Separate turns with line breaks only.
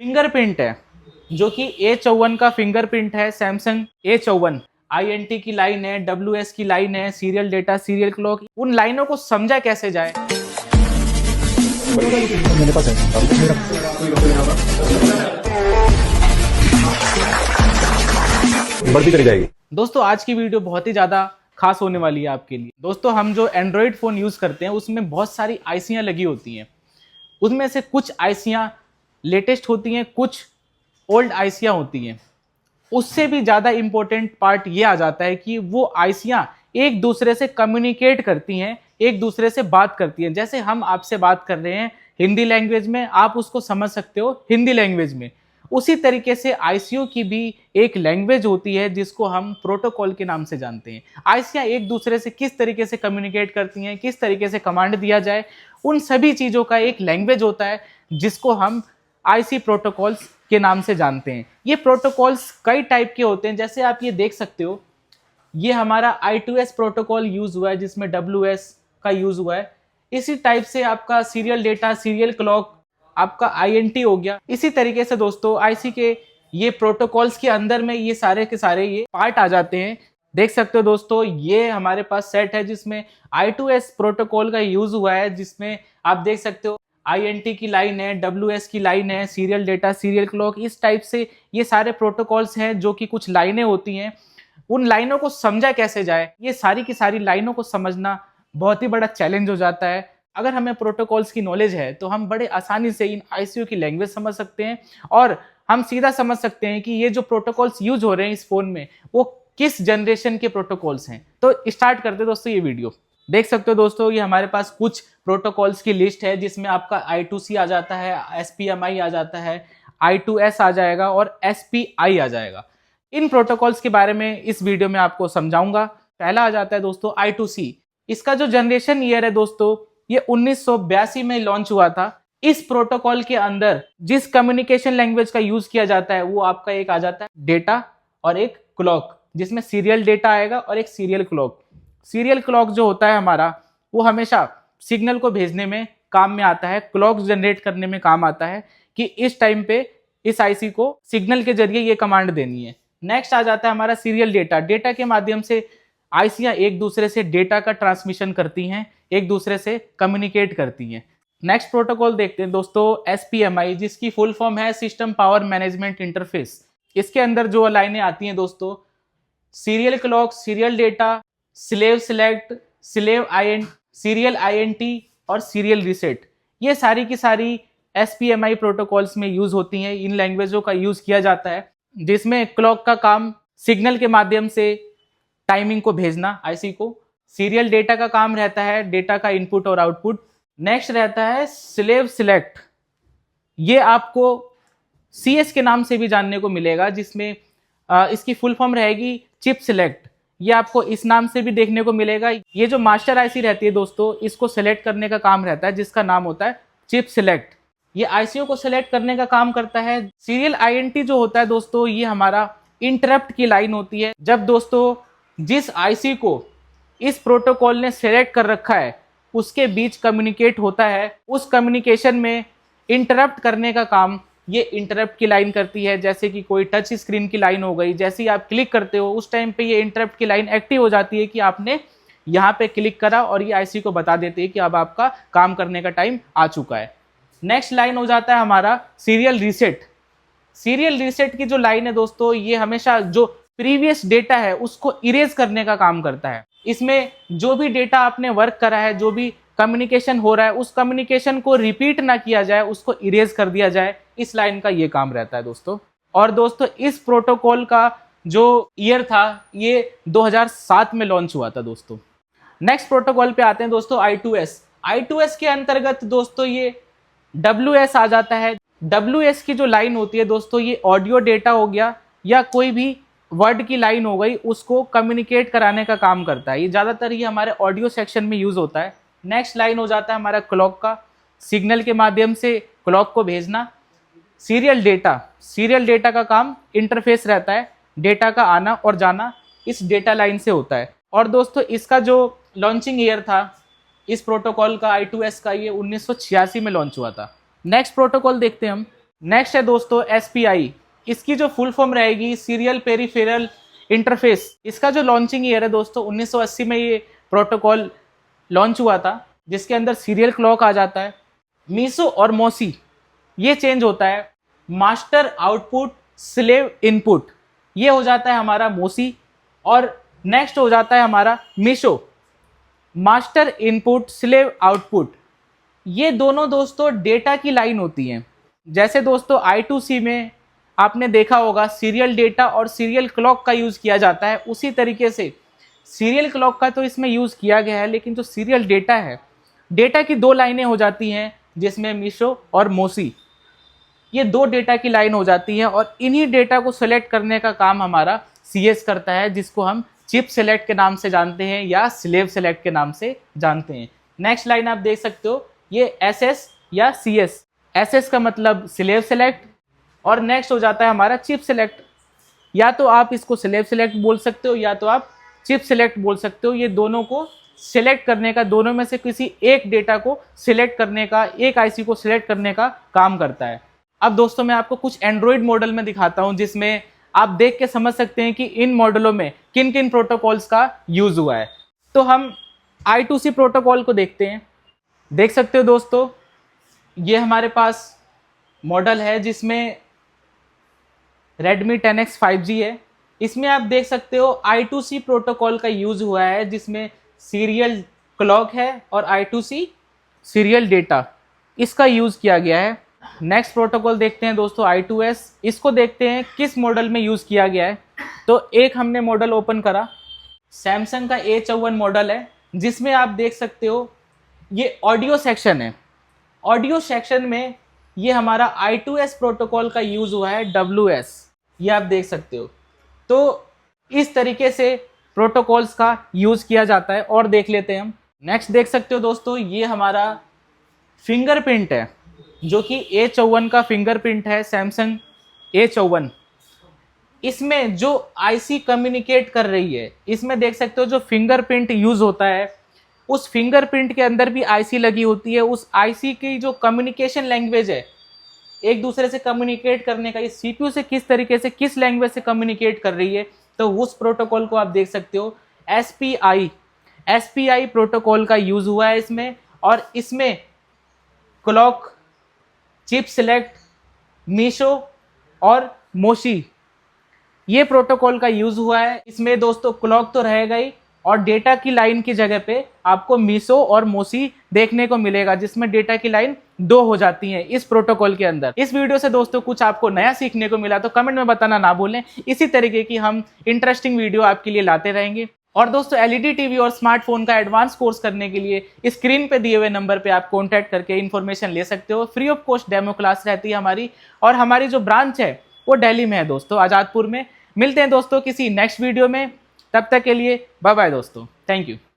Fingerprint है जो कि A54 का फिंगरप्रिंट है। सैमसंग A54 INT की लाइन है, WS की लाइन है, सीरियल डेटा, सीरियल क्लॉक, उन लाइनों को समझा कैसे जाए।
मेरे पास है बढ़ती चली जाएगी।
दोस्तों आज की वीडियो बहुत ही ज़्यादा खास होने वाली है आपके लिए। दोस्तों हम जो एंड्रॉयड फ़ोन यूज़ करते हैं उसमें बहुत सारी आईसियाँ लगी होती हैं। उसमें से कुछ आईसियाँ लेटेस्ट होती हैं, कुछ ओल्ड आईसियाँ होती हैं। उससे भी ज़्यादा इम्पोर्टेंट पार्ट ये आ जाता है कि वो आईसियाँ एक दूसरे से कम्युनिकेट करती हैं, एक दूसरे से बात करती हैं। जैसे हम आपसे बात कर रहे हैं हिंदी लैंग्वेज में, आप उसको समझ सकते हो हिंदी लैंग्वेज में। उसी तरीके से आईसीयू की भी एक लैंग्वेज होती है जिसको हम प्रोटोकॉल के नाम से जानते हैं। आईसियाँ एक दूसरे से किस तरीके से कम्युनिकेट करती हैं, किस तरीके से कमांड दिया जाए, उन सभी चीज़ों का एक लैंग्वेज होता है जिसको हम आईसी प्रोटोकॉल्स के नाम से जानते हैं। ये प्रोटोकॉल्स कई टाइप के होते हैं, जैसे आप ये देख सकते हो, ये हमारा I2S प्रोटोकॉल यूज हुआ है जिसमें WS का यूज हुआ है। इसी टाइप से आपका सीरियल डेटा, सीरियल क्लॉक, आपका INT हो गया। इसी तरीके से दोस्तों आईसी के ये प्रोटोकॉल्स के अंदर में ये सारे के सारे ये पार्ट आ जाते हैं। देख सकते हो दोस्तों, ये हमारे पास सेट है जिसमें I2S प्रोटोकॉल का यूज हुआ है, जिसमें आप देख सकते हो INT की लाइन है, WS की लाइन है, सीरियल डेटा, सीरियल क्लॉक, इस टाइप से ये सारे प्रोटोकॉल्स हैं जो कि कुछ लाइनें होती हैं। उन लाइनों को समझा कैसे जाए, ये सारी की सारी लाइनों को समझना बहुत ही बड़ा चैलेंज हो जाता है। अगर हमें प्रोटोकॉल्स की नॉलेज है तो हम बड़े आसानी से इन आईसीयू की लैंग्वेज समझ सकते हैं और हम सीधा समझ सकते हैं कि ये जो प्रोटोकॉल्स यूज हो रहे हैं इस फोन में वो किस जनरेशन के प्रोटोकॉल्स हैं। तो स्टार्ट करते दोस्तों ये वीडियो। देख सकते हो दोस्तों, ये हमारे पास कुछ प्रोटोकॉल्स की लिस्ट है जिसमें आपका I2C आ जाता है, SPMI आ जाता है, I2S आ जाएगा और SPI आ जाएगा। इन प्रोटोकॉल्स के बारे में इस वीडियो में आपको समझाऊंगा। पहला आ जाता है दोस्तों I2C। इसका जो जनरेशन ईयर है दोस्तों, ये 1982 में लॉन्च हुआ था। इस प्रोटोकॉल के अंदर जिस कम्युनिकेशन लैंग्वेज का यूज किया जाता है वो आपका एक आ जाता है डेटा और एक क्लॉक, जिसमें सीरियल डेटा आएगा और एक सीरियल क्लॉक। सीरियल क्लॉक जो होता है हमारा, वो हमेशा सिग्नल को भेजने में काम में आता है, क्लॉक जनरेट करने में काम आता है कि इस टाइम पे इस आईसी को सिग्नल के जरिए ये कमांड देनी है। नेक्स्ट आ जाता है हमारा सीरियल डेटा। डेटा के माध्यम से आईसियाँ एक दूसरे से डेटा का ट्रांसमिशन करती हैं, एक दूसरे से कम्युनिकेट करती हैं। नेक्स्ट प्रोटोकॉल देखते हैं दोस्तों SPMI, जिसकी फुल फॉर्म है सिस्टम पावर मैनेजमेंट इंटरफेस। इसके अंदर जो लाइनें आती हैं दोस्तों, serial clock, serial data, slave select, slave INT, serial INT और सीरियल रीसेट, ये सारी की सारी SPMI प्रोटोकॉल्स में यूज होती हैं। इन लैंग्वेजों का यूज किया जाता है जिसमें क्लॉक का काम सिग्नल के माध्यम से टाइमिंग को भेजना आईसी को, सीरियल डेटा का काम रहता है डेटा का इनपुट और आउटपुट। नेक्स्ट रहता है स्लेव सिलेक्ट, ये आपको CS के नाम से भी जानने को मिलेगा, जिसमें इसकी फुल फॉर्म रहेगी चिप सिलेक्ट। ये आपको इस नाम से भी देखने को मिलेगा। ये जो मास्टर आईसी रहती है दोस्तों, इसको सेलेक्ट करने का काम रहता है जिसका नाम होता है चिप सिलेक्ट। ये आईसीयू को सेलेक्ट करने का काम करता है। सीरियल INT जो होता है दोस्तों, ये हमारा इंटरप्ट की लाइन होती है। जब दोस्तों जिस आईसी को इस प्रोटोकॉल ने सेलेक्ट कर रखा है उसके बीच कम्युनिकेट होता है, उस कम्युनिकेशन में इंटरप्ट करने का काम ये इंटरप्ट की लाइन करती है। जैसे कि कोई टच स्क्रीन की लाइन हो गई, जैसे ही आप क्लिक करते हो उस टाइम पे ये इंटरप्ट की लाइन एक्टिव हो जाती है कि आपने यहाँ पे क्लिक करा और ये आईसी को बता देती है कि अब आपका काम करने का टाइम आ चुका है। नेक्स्ट लाइन हो जाता है हमारा सीरियल रीसेट। सीरियल रीसेट की जो लाइन है दोस्तों, ये हमेशा जो प्रीवियस डेटा है उसको इरेज करने का काम करता है। इसमें जो भी डेटा आपने वर्क करा है, जो भी कम्युनिकेशन हो रहा है, उस कम्युनिकेशन को रिपीट ना किया जाए, उसको इरेज कर दिया जाए। इस लाइन का ये काम रहता है दोस्तों। और दोस्तों इस प्रोटोकॉल का जो ईयर था ये 2007 में लॉन्च हुआ था दोस्तों। नेक्स्ट प्रोटोकॉल पे आते हैं दोस्तों I2S। I2S के अंतर्गत दोस्तों ये WS आ जाता है। WS की जो लाइन होती है दोस्तों, ये ऑडियो डेटा हो गया या कोई भी वर्ड की लाइन हो गई, उसको कम्युनिकेट कराने का काम करता है। ये ज़्यादातर ये हमारे ऑडियो सेक्शन में यूज़ होता है। नेक्स्ट लाइन हो जाता है हमारा क्लॉक का, सिग्नल के माध्यम से क्लॉक को भेजना। सीरियल डेटा, सीरियल डेटा का काम इंटरफेस रहता है, डेटा का आना और जाना इस डेटा लाइन से होता है। और दोस्तों इसका जो लॉन्चिंग ईयर था इस प्रोटोकॉल का I2S का, ये 1986 में लॉन्च हुआ था। नेक्स्ट प्रोटोकॉल देखते हैं हम नेक्स्ट है दोस्तों SPI, इसकी जो फुल फॉर्म रहेगी सीरियल पेरिफेरल इंटरफेस। इसका जो लॉन्चिंग ईयर है दोस्तों 1980 में ये प्रोटोकॉल लॉन्च हुआ था, जिसके अंदर सीरियल क्लॉक आ जाता है। मीसो और मोसी ये चेंज होता है, मास्टर आउटपुट स्लेव इनपुट ये हो जाता है हमारा मोसी, और नेक्स्ट हो जाता है हमारा Meesho, master input slave output. ये दोनों दोस्तों डेटा की लाइन होती हैं। जैसे दोस्तों I2C में आपने देखा होगा सीरियल डेटा और सीरियल क्लॉक का यूज़ किया जाता है, उसी तरीके से सीरियल क्लॉक का तो इसमें यूज़ किया गया है, लेकिन जो सीरियल डेटा है, डेटा की दो लाइनें हो जाती हैं, जिसमें मीशो और मोसी ये दो डेटा की लाइन हो जाती है, और इन्हीं डेटा को सेलेक्ट करने का काम हमारा CS करता है, जिसको हम चिप सेलेक्ट के नाम से जानते हैं या स्लेव सेलेक्ट के नाम से जानते हैं। नेक्स्ट लाइन आप देख सकते हो, ये SS या CS। SS का मतलब स्लेव सेलेक्ट, और नेक्स्ट हो जाता है हमारा चिप सेलेक्ट। या तो आप इसको स्लेव सेलेक्ट बोल सकते हो या तो आप चिप सेलेक्ट बोल सकते हो। ये दोनों को सिलेक्ट करने का, दोनों में से किसी एक डेटा को सिलेक्ट करने का, एक IC को सिलेक्ट करने का काम करता है। अब दोस्तों मैं आपको कुछ एंड्रॉयड मॉडल में दिखाता हूं, जिसमें आप देख के समझ सकते हैं कि इन मॉडलों में किन किन प्रोटोकॉल्स का यूज हुआ है। तो हम I2C प्रोटोकॉल को देखते हैं। देख सकते हो दोस्तों, ये हमारे पास मॉडल है जिसमें Redmi 10X 5G है। इसमें आप देख सकते हो I2C प्रोटोकॉल का यूज हुआ है, जिसमें सीरियल क्लॉक है और I2C सीरियल डेटा, इसका यूज किया गया है। नेक्स्ट प्रोटोकॉल देखते हैं दोस्तों I2S। इसको देखते हैं किस मॉडल में यूज किया गया है। तो एक हमने मॉडल ओपन करा, सैमसंग का A54 मॉडल है, जिसमें आप देख सकते हो ये ऑडियो सेक्शन है। ऑडियो सेक्शन में ये हमारा I2S प्रोटोकॉल का यूज हुआ है, WS, ये आप देख सकते हो। तो इस तरीके से प्रोटोकॉल्स का यूज किया जाता है। और देख लेते हैं हम। नेक्स्ट देख सकते हो दोस्तों, ये हमारा फिंगरप्रिंट है, जो कि A54 का फिंगरप्रिंट है, सैमसंग A54। इसमें जो IC कम्युनिकेट कर रही है, इसमें देख सकते हो जो फिंगरप्रिंट यूज होता है, उस फिंगरप्रिंट के अंदर भी IC लगी होती है। उस IC की जो कम्युनिकेशन लैंग्वेज है, एक दूसरे से कम्युनिकेट करने का, ये CPU से किस तरीके से, किस लैंग्वेज से कम्युनिकेट कर रही है, तो उस प्रोटोकॉल को आप देख सकते हो। SPI प्रोटोकॉल का यूज हुआ है इसमें, और इसमें क्लॉक, चिप सेलेक्ट, मीशो और मोशी ये प्रोटोकॉल का यूज हुआ है। इसमें दोस्तों क्लॉक तो रहेगा ही, और डेटा की लाइन की जगह पे आपको मीशो और मोसी देखने को मिलेगा, जिसमें डेटा की लाइन दो हो जाती है इस प्रोटोकॉल के अंदर। इस वीडियो से दोस्तों कुछ आपको नया सीखने को मिला तो कमेंट में बताना ना भूलें। इसी तरीके की हम इंटरेस्टिंग वीडियो आपके लिए लाते रहेंगे। और दोस्तों LED टीवी और स्मार्टफोन का एडवांस कोर्स करने के लिए स्क्रीन पे दिए हुए नंबर पे आप कॉन्टैक्ट करके इन्फॉर्मेशन ले सकते हो। Free of cost demo class रहती है हमारी, और हमारी जो ब्रांच है वो दिल्ली में है दोस्तों, आजादपुर में। मिलते हैं दोस्तों किसी नेक्स्ट वीडियो में, तब तक के लिए बाय बाय दोस्तों, थैंक यू।